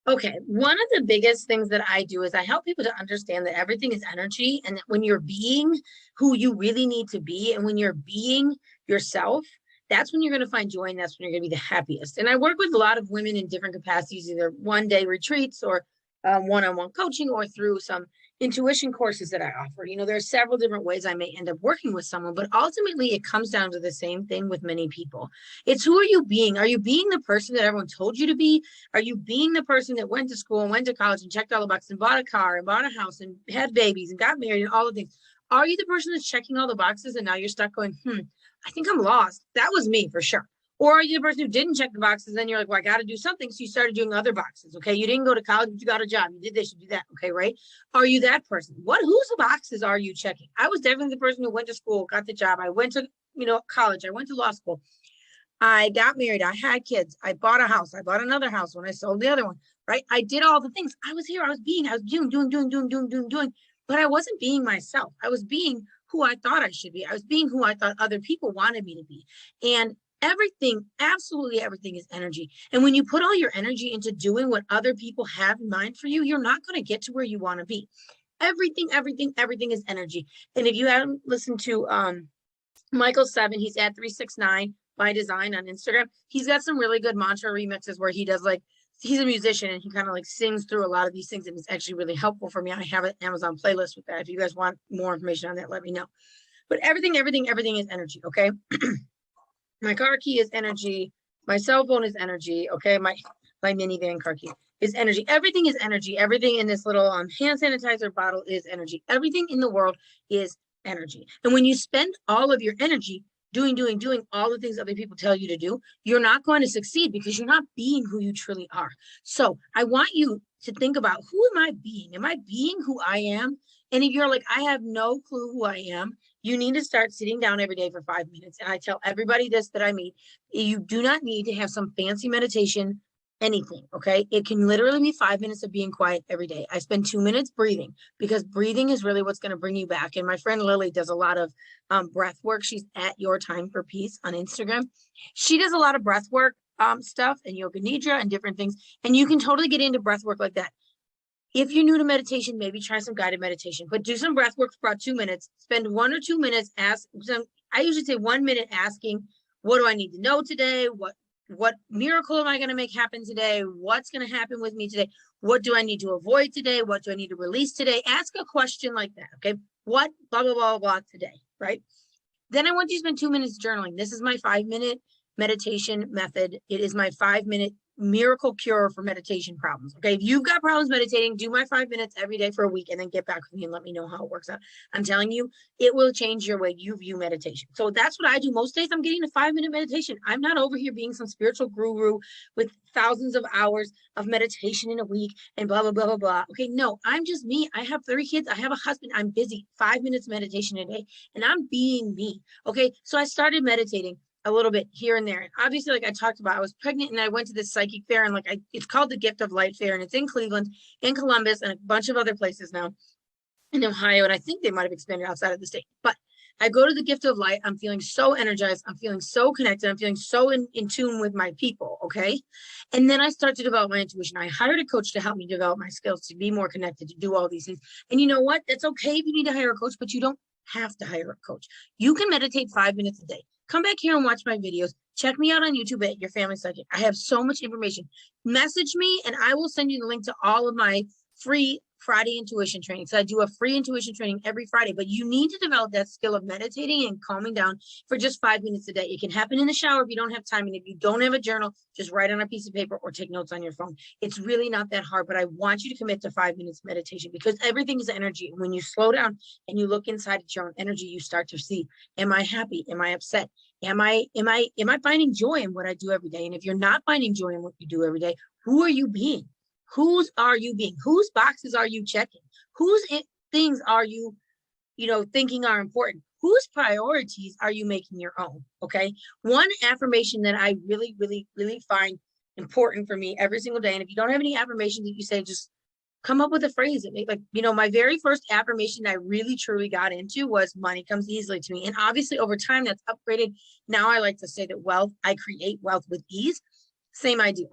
Okay, one of the biggest things that I do is I help people to understand that everything is energy, and that when you're being who you really need to be, and when you're being yourself, that's when you're going to find joy, and that's when you're going to be the happiest. And I work with a lot of women in different capacities, either one-day retreats or one-on-one coaching, or through some intuition courses that I offer. There are several different ways I may end up working with someone, but ultimately it comes down to the same thing with many people. It's, who are you being? Are you being the person that everyone told you to be? Are you being the person that went to school and went to college and checked all the boxes and bought a car and bought a house and had babies and got married and all the things? Are you the person that's checking all the boxes and now you're stuck going, I think I'm lost? That was me for sure. Or are you the person who didn't check the boxes and you're like, well, I got to do something. So you started doing other boxes. Okay. You didn't go to college, but you got a job. You did this, you did that. Okay. Right. Are you that person? Whose boxes are you checking? I was definitely the person who went to school, got the job. I went to, college. I went to law school. I got married. I had kids. I bought a house. I bought another house when I sold the other one, right? I did all the things. I was here. I was doing, but I wasn't being myself. I was being who I thought I should be. I was being who I thought other people wanted me to be. And everything, absolutely everything, is energy. And when you put all your energy into doing what other people have in mind for you, you're not going to get to where you want to be. Everything is energy. And if you haven't listened to Michael 7, he's at 369 by design on Instagram. He's got some really good mantra remixes where he does, like, he's a musician and he kind of like sings through a lot of these things, and it's actually really helpful for me. I have an Amazon playlist with that. If you guys want more information on that, let me know. But everything is energy. Okay. My car key is energy. My cell phone is energy. Okay. My minivan car key is energy. Everything is energy. Everything in this little hand sanitizer bottle is energy. Everything in the world is energy. And when you spend all of your energy doing all the things other people tell you to do, you're not going to succeed, because you're not being who you truly are. So I want you to think about, who am I being? Am I being who I am? And if you're like, I have no clue who I am, you need to start sitting down every day for 5 minutes. And I tell everybody this that I meet, you do not need to have some fancy meditation, anything. Okay. It can literally be 5 minutes of being quiet every day. I spend 2 minutes breathing, because breathing is really what's going to bring you back. And my friend Lily does a lot of breath work. She's at Your Time for Peace on Instagram. She does a lot of breath work stuff, and yoga nidra and different things. And you can totally get into breath work like that. If you're new to meditation, maybe try some guided meditation, but do some breath work for about 2 minutes. Spend 1 or 2 minutes. I usually say 1 minute asking, what do I need to know today? What miracle am I going to make happen today? What's going to happen with me today? What do I need to avoid today? What do I need to release today? Ask a question like that. Okay. What, blah, blah, blah, blah today. Right. Then I want you to spend 2 minutes journaling. This is my 5-minute meditation method. It is my 5-minute miracle cure for meditation problems. Okay. If you've got problems meditating, do my 5 minutes every day for a week, and then get back with me and let me know how it works out. I'm telling you, it will change your way you view meditation. So that's what I do. Most days I'm getting a 5-minute meditation. I'm not over here being some spiritual guru with thousands of hours of meditation in a week and blah, blah, blah, blah, blah. Okay. No, I'm just me. I have 3 kids. I have a husband. I'm busy. 5 minutes meditation a day, and I'm being me. Okay. So I started meditating a little bit here and there. And obviously, like I talked about, I was pregnant and I went to this psychic fair, and it's called the Gift of Light Fair, and it's in Cleveland, in Columbus, and a bunch of other places now in Ohio. And I think they might have expanded outside of the state, but I go to the Gift of Light. I'm feeling so energized. I'm feeling so connected. I'm feeling so in tune with my people. Okay. And then I start to develop my intuition. I hired a coach to help me develop my skills, to be more connected, to do all these things. And you know what? It's okay if you need to hire a coach, but you don't have to hire a coach. You can meditate 5 minutes a day. Come back here and watch my videos. Check me out on YouTube at Your Family Psychic. I have so much information. Message me and I will send you the link to all of my free Friday intuition training. So I do a free intuition training every Friday, but you need to develop that skill of meditating and calming down for just 5 minutes a day. It can happen in the shower if you don't have time. And if you don't have a journal, just write on a piece of paper or take notes on your phone. It's really not that hard, but I want you to commit to 5 minutes meditation, because everything is energy. And when you slow down and you look inside at your own energy, you start to see, am I happy? Am I upset? Am I finding joy in what I do every day? And if you're not finding joy in what you do every day, who are you being? Whose are you being? Whose boxes are you checking? Whose things are you, thinking are important? Whose priorities are you making your own? Okay. One affirmation that I really, really, really find important for me every single day. And if you don't have any affirmations that you say, just Come up with a phrase that like, my very first affirmation that I really truly got into was money comes easily to me. And obviously over time that's upgraded. Now I like to say that I create wealth with ease. Same idea.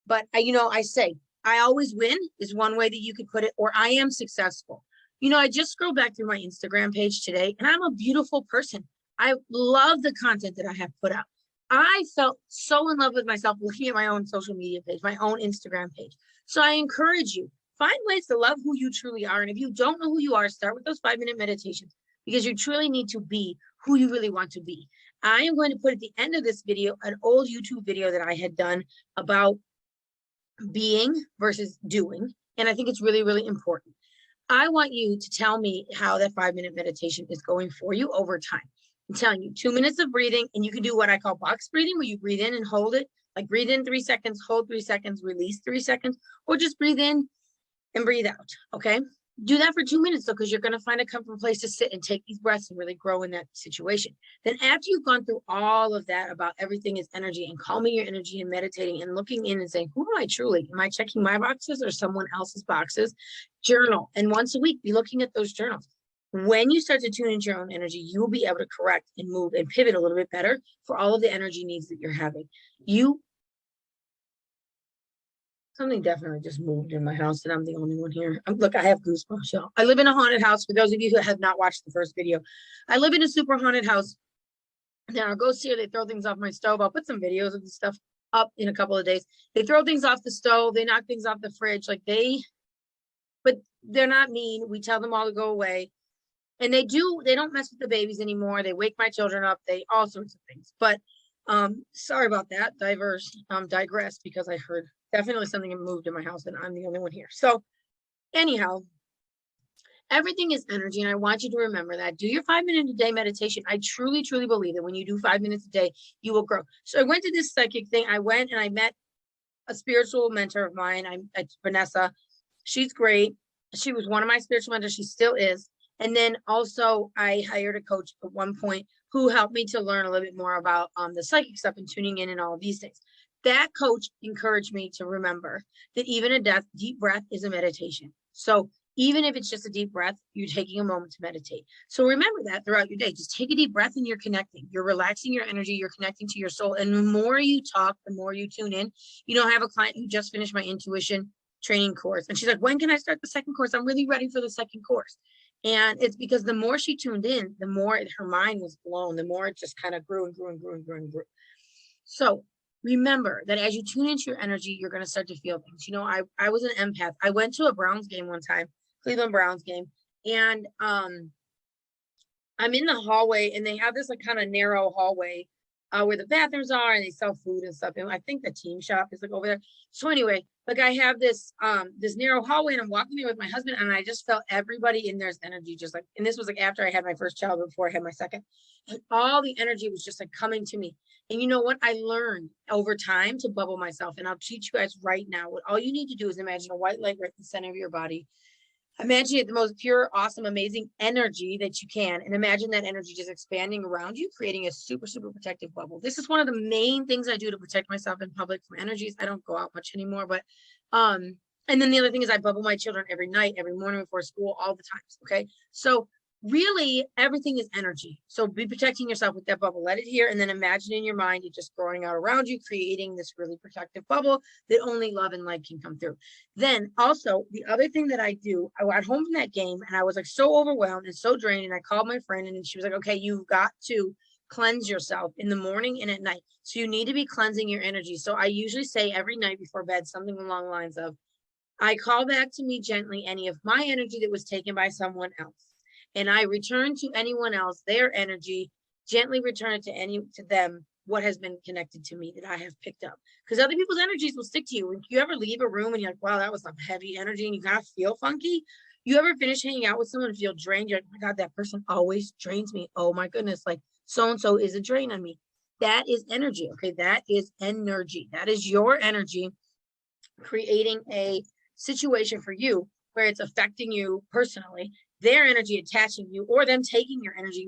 But I say, I always win is one way that you could put it, or I am successful. I just scrolled back through my Instagram page today and I'm a beautiful person. I love the content that I have put out. I felt so in love with myself looking at my own social media page, my own Instagram page. So I encourage you, find ways to love who you truly are. And if you don't know who you are, start with those 5-minute meditations because you truly need to be who you really want to be. I am going to put at the end of this video an old YouTube video that I had done about being versus doing. And I think it's really, really important. I want you to tell me how that 5-minute meditation is going for you over time. I'm telling you, 2 minutes of breathing, and you can do what I call box breathing, where you breathe in and hold it, like breathe in 3 seconds, hold 3 seconds, release 3 seconds, or just breathe in and breathe out. Okay. Do that for 2 minutes though, because you're going to find a comfortable place to sit and take these breaths and really grow in that situation. Then after you've gone through all of that about everything is energy and calming your energy and meditating and looking in and saying, who am I truly? Am I checking my boxes or someone else's boxes? Journal. And once a week, be looking at those journals. When you start to tune into your own energy, you will be able to correct and move and pivot a little bit better for all of the energy needs that you're having. Something definitely just moved in my house and I'm the only one here. Look, I have goosebumps, y'all. I live in a haunted house. For those of you who have not watched the first video, I live in a super haunted house. Now I'll go see her. They throw things off my stove. I'll put some videos of the stuff up in a couple of days. They throw things off the stove. They knock things off the fridge. But they're not mean. We tell them all to go away. And they don't mess with the babies anymore. They wake my children up. All sorts of things. But sorry about that. Digress because I heard definitely something moved in my house and I'm the only one here. So anyhow, everything is energy. And I want you to remember that. Do your 5-minute a day meditation. I truly, truly believe that when you do 5 minutes a day, you will grow. So I went to this psychic thing. I went and I met a spiritual mentor of mine. Vanessa. She's great. She was one of my spiritual mentors. She still is. And then also I hired a coach at one point who helped me to learn a little bit more about the psychic stuff and tuning in and all of these things. That coach encouraged me to remember that even a deep breath is a meditation. So even if it's just a deep breath, you're taking a moment to meditate. So remember that throughout your day. Just take a deep breath and you're connecting. You're relaxing your energy. You're connecting to your soul. And the more you talk, the more you tune in. I have a client who just finished my intuition training course. And she's like, when can I start the second course? I'm really ready for the second course. And it's because the more she tuned in, the more her mind was blown, the more it just kind of grew and grew and grew and grew and grew. So remember that as you tune into your energy, you're going to start to feel things. I was an empath. I went to a Browns game one time, Cleveland Browns game. And I'm in the hallway and they have this kind of narrow hallway where the bathrooms are and they sell food and stuff. And I think the team shop is over there. So anyway, I have this narrow hallway and I'm walking there with my husband and I just felt everybody in there's energy and this was after I had my first child before I had my second. And all the energy was just coming to me. And you know what? I learned over time to bubble myself. And I'll teach you guys right now. All you need to do is imagine a white light right in the center of your body. Imagine it the most pure, awesome, amazing energy that you can. And imagine that energy just expanding around you, creating a super, super protective bubble. This is one of the main things I do to protect myself in public from energies. I don't go out much anymore, but, and then the other thing is I bubble my children every night, every morning before school, all the times. Okay. So really everything is energy. So be protecting yourself with that bubble. Let it here. And then imagine in your mind, it just growing out around you, creating this really protective bubble that only love and light can come through. Then also the other thing that I do, I got home from that game and I was so overwhelmed and so drained. And I called my friend and she was like, okay, you've got to cleanse yourself in the morning and at night. So you need to be cleansing your energy. So I usually say every night before bed, something along the lines of, I call back to me gently any of my energy that was taken by someone else. And I return to anyone else their energy, gently return it to them what has been connected to me that I have picked up. Because other people's energies will stick to you. When you ever leave a room and you're like, wow, that was some heavy energy and you kind of feel funky. You ever finish hanging out with someone and feel drained? You're like, oh my God, that person always drains me. Oh my goodness, so-and-so is a drain on me. That is energy, okay? That is energy. That is your energy creating a situation for you where it's affecting you personally. Their energy attaching you or them taking your energy.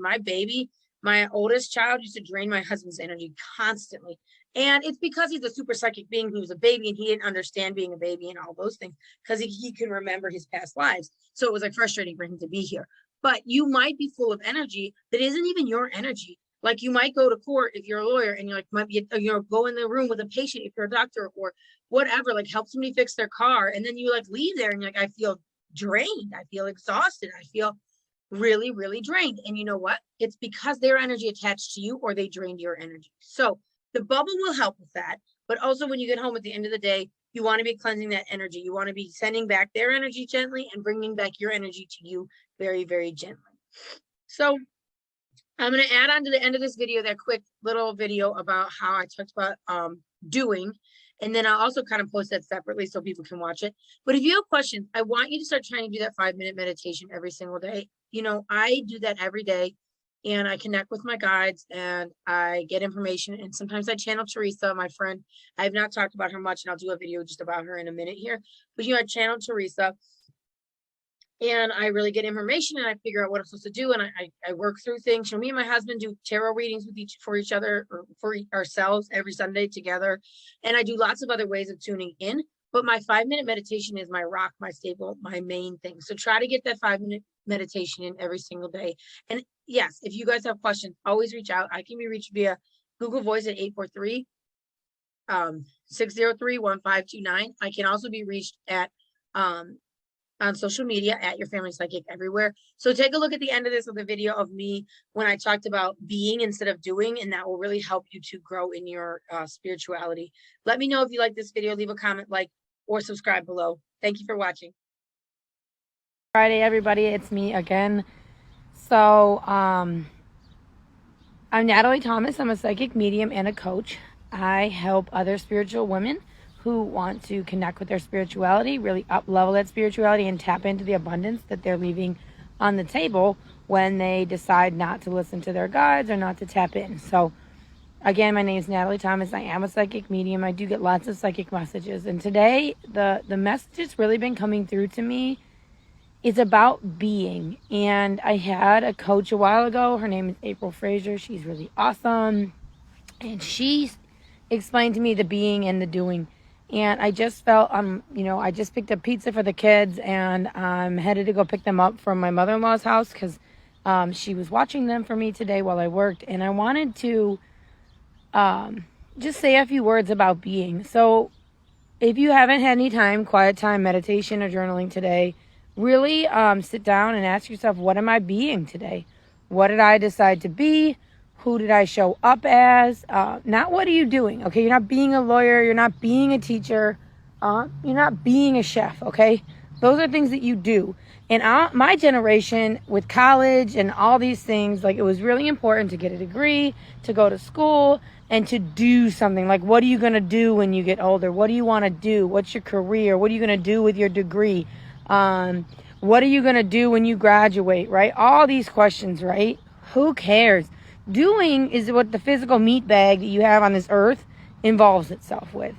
My oldest child used to drain my husband's energy constantly. And it's because he's a super psychic being. He was a baby and he didn't understand being a baby and all those things because he can remember his past lives. So it was like frustrating for him to be here. But you might be full of energy that isn't even your energy. Like you might go to court if you're a lawyer and you're like, might be, go in the room with a patient if you're a doctor or whatever, like help somebody fix their car. And then you like leave there and you're like, I feel drained. I feel exhausted. I feel really, really drained. And you know what? It's because their energy attached to you or they drained your energy. So the bubble will help with that. But also when you get home at the end of the day, you want to be cleansing that energy. You want to be sending back their energy gently and bringing back your energy to you very, very gently. So I'm going to add on to the end of this video that quick little video about how I talked about doing. And then I'll also kind of post that separately so people can watch it. But if you have questions, I want you to start trying to do that 5-minute meditation every single day. You know, I do that every day and I connect with my guides and I get information. And sometimes I channel Teresa, my friend. I have not talked about her much and I'll do a video just about her in a minute here. But, you know, I channel Teresa and I really get information and I figure out what I'm supposed to do. And I work through things. So me and my husband do tarot readings with for each other or for ourselves every Sunday together. And I do lots of other ways of tuning in. But my 5-minute meditation is my rock, my staple, my main thing. So try to get that 5-minute meditation in every single day. And yes, if you guys have questions, always reach out. I can be reached via Google Voice at 843-603-1529. I can also be reached at on social media at Your Family Psychic everywhere. So take a look at the end of this with a video of me when I talked about being instead of doing, and that will really help you to grow in your spirituality. Let me know if you like this video. Leave a comment, like, or subscribe below. Thank you for watching. Friday, everybody, it's me again. So I'm Natalie Thomas. I'm a psychic medium and a coach. I help other spiritual women who want to connect with their spirituality, really up level that spirituality and tap into the abundance that they're leaving on the table when they decide not to listen to their guides or not to tap in. So again, my name is Natalie Thomas. I am a psychic medium. I do get lots of psychic messages. And today, the message that's really been coming through to me is about being. And I had a coach a while ago. Her name is April Fraser. She's really awesome. And she explained to me the being and the doing. And I just felt, I just picked up pizza for the kids and I'm headed to go pick them up from my mother-in-law's house because she was watching them for me today while I worked. And I wanted to just say a few words about being. So if you haven't had any time, quiet time, meditation, or journaling today, really sit down and ask yourself, what am I being today? What did I decide to be? Who did I show up as? Not what are you doing, okay? You're not being a lawyer. You're not being a teacher. You're not being a chef, okay? Those are things that you do. And my generation with college and all these things, like it was really important to get a degree, to go to school, and to do something. Like, what are you going to do when you get older? What do you want to do? What's your career? What are you going to do with your degree? What are you going to do when you graduate, right? All these questions, right? Who cares? Doing is what the physical meat bag that you have on this earth involves itself with.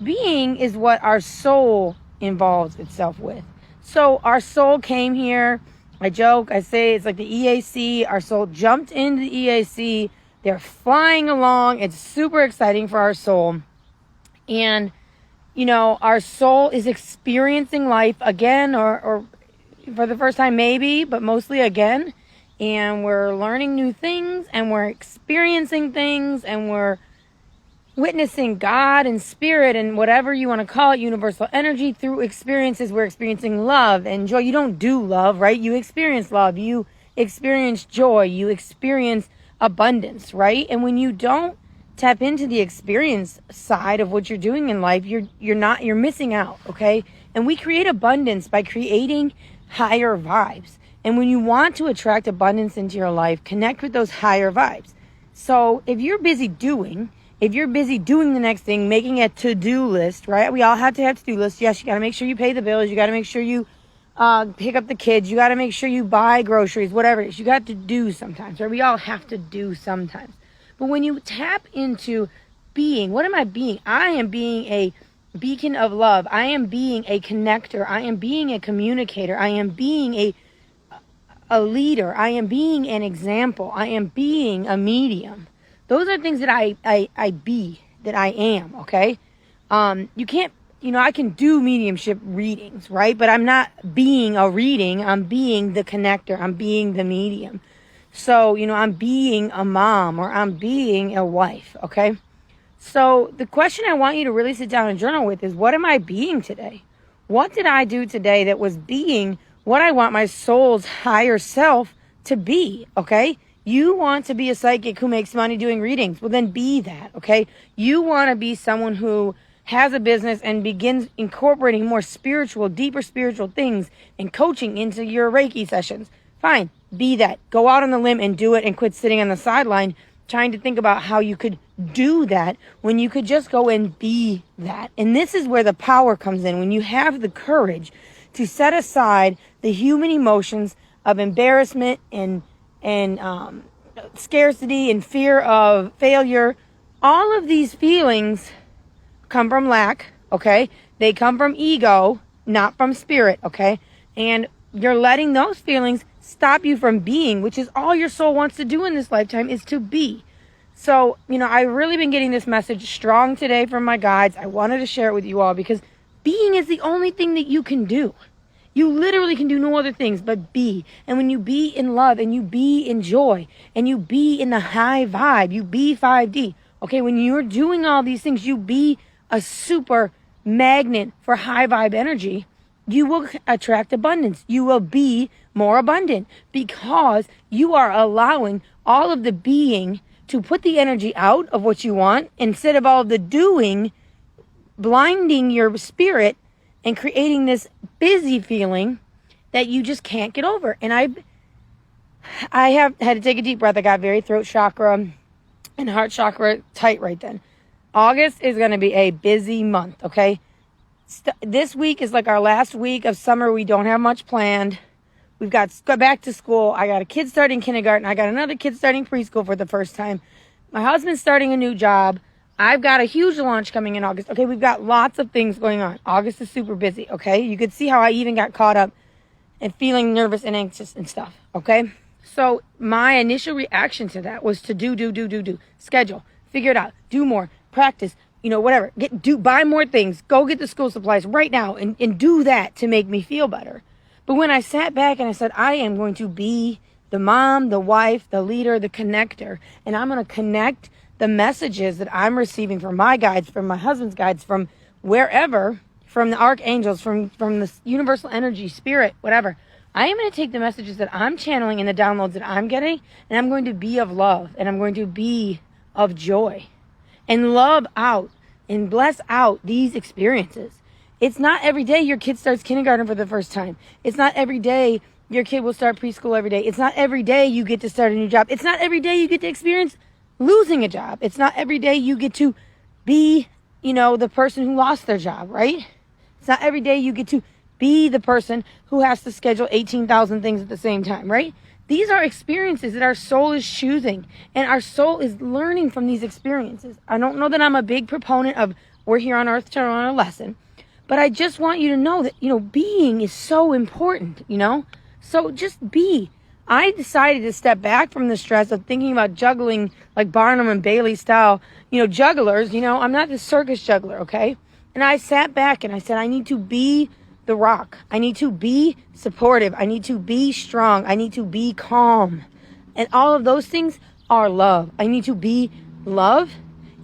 Being is what our soul involves itself with. So our soul came here. I joke, I say it's like the EAC. Our soul jumped into the EAC. They're flying along. It's super exciting for our soul. And, our soul is experiencing life again or for the first time maybe, but mostly again. And we're learning new things and we're experiencing things and we're witnessing God and spirit and whatever you want to call it, universal energy through experiences. We're experiencing love and joy. You don't do love, right? You experience love. You experience joy. You experience abundance, right? And when you don't tap into the experience side of what you're doing in life, you're missing out, okay? And we create abundance by creating higher vibes. And when you want to attract abundance into your life, connect with those higher vibes. So if you're busy doing the next thing, making a to-do list, right? We all have to have to-do lists. Yes, you got to make sure you pay the bills. You got to make sure you pick up the kids. You got to make sure you buy groceries, whatever it is. You got to do sometimes, right? We all have to do sometimes. But when you tap into being, what am I being? I am being a beacon of love. I am being a connector. I am being a communicator. I am being a leader. I am being an example. I am being a medium. Those are things that I be. that I am, okay? You can't, I can do mediumship readings, right? But I'm not being a reading. I'm being the connector. I'm being the medium. So, I'm being a mom or I'm being a wife, okay? So the question I want you to really sit down and journal with is, what am I being today? What did I do today that was being what I want my soul's higher self to be, okay? You want to be a psychic who makes money doing readings. Well, then be that, okay? You want to be someone who has a business and begins incorporating more spiritual, deeper spiritual things and coaching into your Reiki sessions. Fine, be that. Go out on the limb and do it and quit sitting on the sideline trying to think about how you could do that when you could just go and be that. And this is where the power comes in. When you have the courage to set aside the human emotions of embarrassment and scarcity and fear of failure, all of these feelings come from lack, okay? They come from ego, not from spirit, okay? And you're letting those feelings stop you from being, which is all your soul wants to do in this lifetime, is to be. So, I've really been getting this message strong today from my guides. I wanted to share it with you all because being is the only thing that you can do. You literally can do no other things but be. And when you be in love and you be in joy and you be in the high vibe, you be 5D. Okay, when you're doing all these things, you be a super magnet for high vibe energy. You will attract abundance. You will be more abundant because you are allowing all of the being to put the energy out of what you want instead of all of the doing, blinding your spirit and creating this busy feeling that you just can't get over. And I have had to take a deep breath. I got very throat chakra and heart chakra tight right then. August is going to be a busy month, okay? This week is like our last week of summer. We don't have much planned. We've got back to school. I got a kid starting kindergarten. I got another kid starting preschool for the first time. My husband's starting a new job. I've got a huge launch coming in August. Okay, we've got lots of things going on. August is super busy, okay? You could see how I even got caught up and feeling nervous and anxious and stuff, okay? So my initial reaction to that was to do. Schedule, figure it out, do more, practice, whatever. Buy more things, go get the school supplies right now and do that to make me feel better. But when I sat back and I said, I am going to be the mom, the wife, the leader, the connector, and I'm going to connect the messages that I'm receiving from my guides, from my husband's guides, from wherever, from the archangels, from the universal energy, spirit, whatever. I am going to take the messages that I'm channeling and the downloads that I'm getting, and I'm going to be of love, and I'm going to be of joy, and love out, and bless out these experiences. It's not every day your kid starts kindergarten for the first time. It's not every day your kid will start preschool every day. It's not every day you get to start a new job. It's not every day you get to experience losing a job. It's not every day you get to be, the person who lost their job, right? It's not every day you get to be the person who has to schedule 18,000 things at the same time, right? These are experiences that our soul is choosing, and our soul is learning from these experiences. I don't know that I'm a big proponent of we're here on earth to learn a lesson, but I just want you to know that, being is so important, So just be. I decided to step back from the stress of thinking about juggling like Barnum and Bailey style, jugglers. I'm not the circus juggler, okay? And I sat back and I said, I need to be the rock. I need to be supportive. I need to be strong. I need to be calm. And all of those things are love. I need to be love,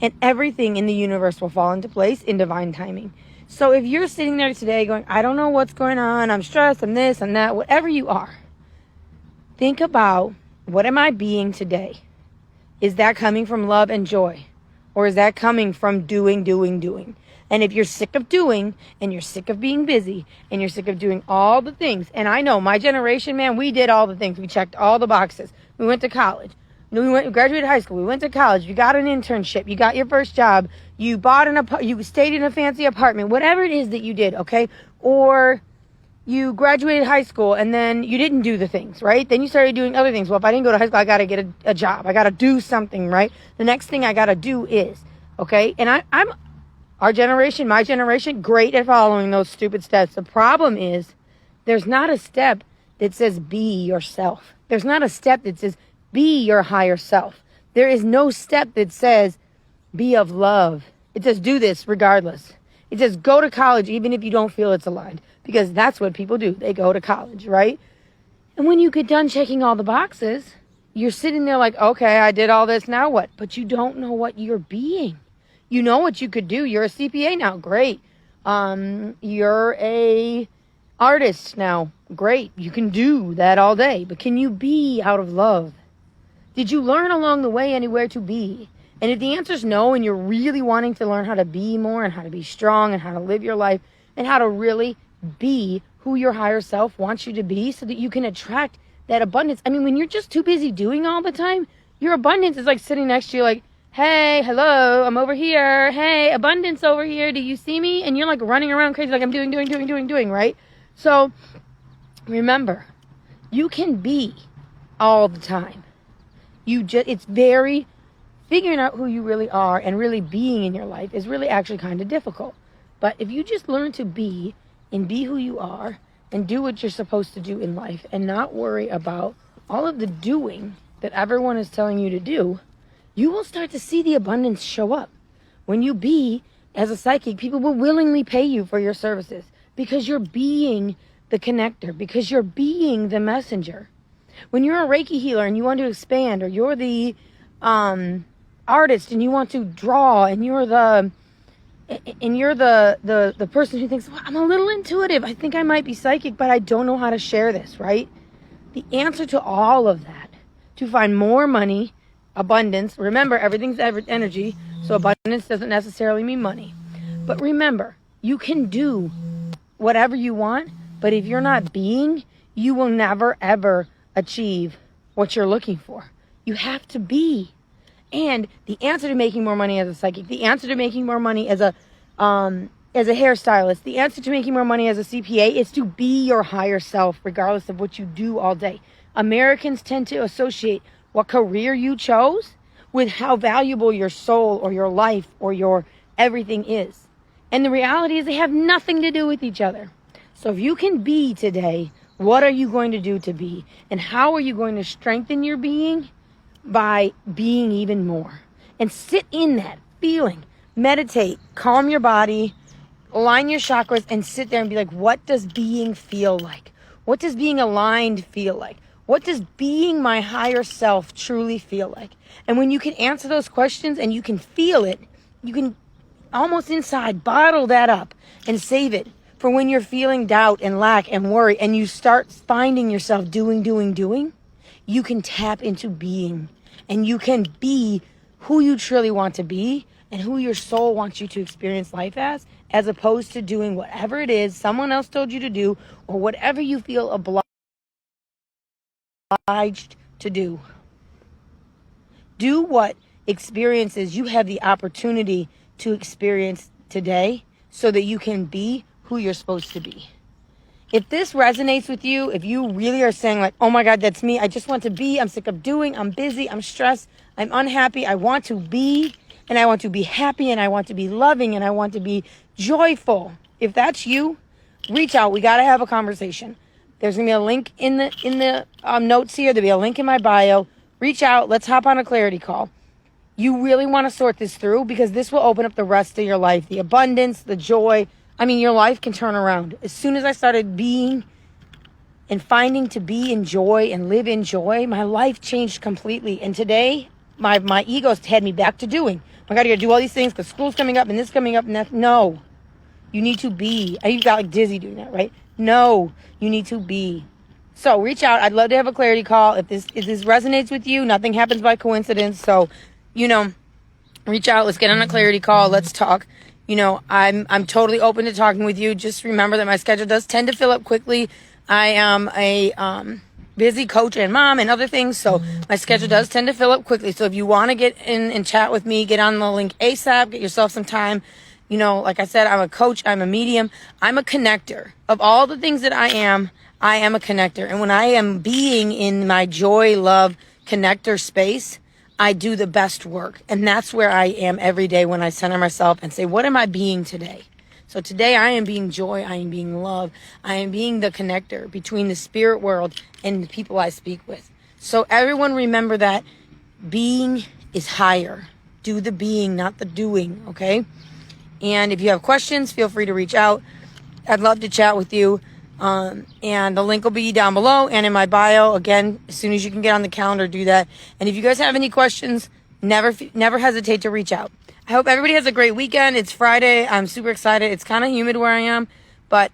and everything in the universe will fall into place in divine timing. So if you're sitting there today going, I don't know what's going on, I'm stressed, I'm this, I'm that, whatever you are, think about, what am I being today? Is that coming from love and joy? Or is that coming from doing? And if you're sick of doing, and you're sick of being busy, and you're sick of doing all the things, and I know my generation, man, we did all the things. We checked all the boxes. We went to college. We graduated high school. We went to college. You got an internship. You got your first job. You bought you stayed in a fancy apartment. Whatever it is that you did, okay? Or you graduated high school and then you didn't do the things, right? Then you started doing other things. Well, if I didn't go to high school, I got to get a job. I got to do something, right? The next thing I got to do is, okay? And I'm our generation, my generation, great at following those stupid steps. The problem is there's not a step that says be yourself. There's not a step that says be your higher self. There is no step that says be of love. It says do this regardless. It says go to college even if you don't feel it's aligned, because that's what people do. They go to college, right? And when you get done checking all the boxes, you're sitting there like, okay, I did all this, now what? But you don't know what you're being. You know what you could do. You're a CPA now, great. You're a artist now, great. You can do that all day, but can you be out of love? Did you learn along the way anywhere to be? And if the answer is no, and you're really wanting to learn how to be more and how to be strong and how to live your life and how to really be who your higher self wants you to be so that you can attract that abundance. I mean, when you're just too busy doing all the time, your abundance is like sitting next to you like, hey, hello, I'm over here. Hey, abundance over here. Do you see me? And you're like running around crazy like I'm doing, right? So remember, you can be all the time. It's very, figuring out who you really are and really being in your life is really actually kind of difficult. But if you just learn to be and be who you are and do what you're supposed to do in life and not worry about all of the doing that everyone is telling you to do, you will start to see the abundance show up. When you be as a psychic, people will willingly pay you for your services because you're being the connector, because you're being the messenger. When you're a Reiki healer and you want to expand, or you're the artist and you want to draw, and you're the person who thinks, well, I'm a little intuitive, I think I might be psychic, but I don't know how to share this, right? The answer to all of that, to find more money, abundance, remember, everything's energy, so abundance doesn't necessarily mean money. But remember, you can do whatever you want, but if you're not being, you will never, ever achieve what you're looking for. You have to be. And the answer to making more money as a psychic, the answer to making more money as a hairstylist, the answer to making more money as a CPA is to be your higher self, regardless of what you do all day. Americans tend to associate what career you chose with how valuable your soul or your life or your everything is. And the reality is they have nothing to do with each other. So if you can be today, what are you going to do to be? And how are you going to strengthen your being? By being even more. And sit in that feeling. Meditate. Calm your body. Align your chakras and sit there and be like, what does being feel like? What does being aligned feel like? What does being my higher self truly feel like? And when you can answer those questions and you can feel it, you can almost inside bottle that up and save it for when you're feeling doubt and lack and worry and you start finding yourself doing, you can tap into being, and you can be who you truly want to be and who your soul wants you to experience life as opposed to doing whatever it is someone else told you to do or whatever you feel obliged to do. Do what experiences you have the opportunity to experience today so that you can be who you're supposed to be. If this resonates with you, if you really are saying like, oh my God, that's me. I just want to be. I'm sick of doing. I'm busy. I'm stressed. I'm unhappy. I want to be, and I want to be happy, and I want to be loving, and I want to be joyful. If that's you, reach out. We got to have a conversation. There's going to be a link in the notes here. There'll be a link in my bio. Reach out. Let's hop on a clarity call. You really want to sort this through because this will open up the rest of your life. The abundance, the joy. I mean, your life can turn around. As soon as I started being and finding to be in joy and live in joy, my life changed completely. And today, my ego's had me back to doing. My God, I gotta do all these things because school's coming up and this coming up and that. No, you need to be. You got like dizzy doing that, right? No, you need to be. So reach out. I'd love to have a clarity call. If this resonates with you, nothing happens by coincidence. So, reach out. Let's get on a clarity call. Let's talk. I'm totally open to talking with you. Just remember that my schedule does tend to fill up quickly. I am a busy coach and mom and other things, so my schedule does tend to fill up quickly. So if you want to get in and chat with me, get on the link ASAP, get yourself some time. Like I said, I'm a coach, I'm a medium, I'm a connector. Of all the things that I am a connector. And when I am being in my joy, love, connector space, I do the best work. And that's where I am every day when I center myself and say, what am I being today? So today I am being joy. I am being love. I am being the connector between the spirit world and the people I speak with. So everyone remember that being is higher. Do the being, not the doing, okay? And if you have questions, feel free to reach out. I'd love to chat with you. And the link will be down below and in my bio. Again, as soon as you can get on the calendar, do that. And if you guys have any questions, never hesitate to reach out. I hope everybody has a great weekend. It's Friday. I'm super excited. It's kind of humid where I am, but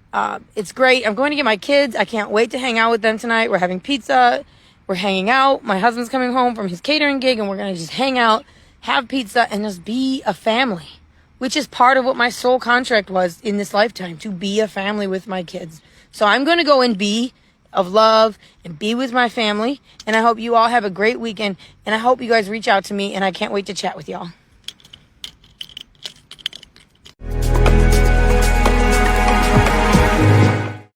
it's great. I'm going to get my kids. I can't wait to hang out with them tonight. We're having pizza. We're hanging out. My husband's coming home from his catering gig, and we're going to just hang out, have pizza, and just be a family, which is part of what my soul contract was in this lifetime, to be a family with my kids. So I'm going to go and be of love and be with my family. And I hope you all have a great weekend. And I hope you guys reach out to me. And I can't wait to chat with y'all.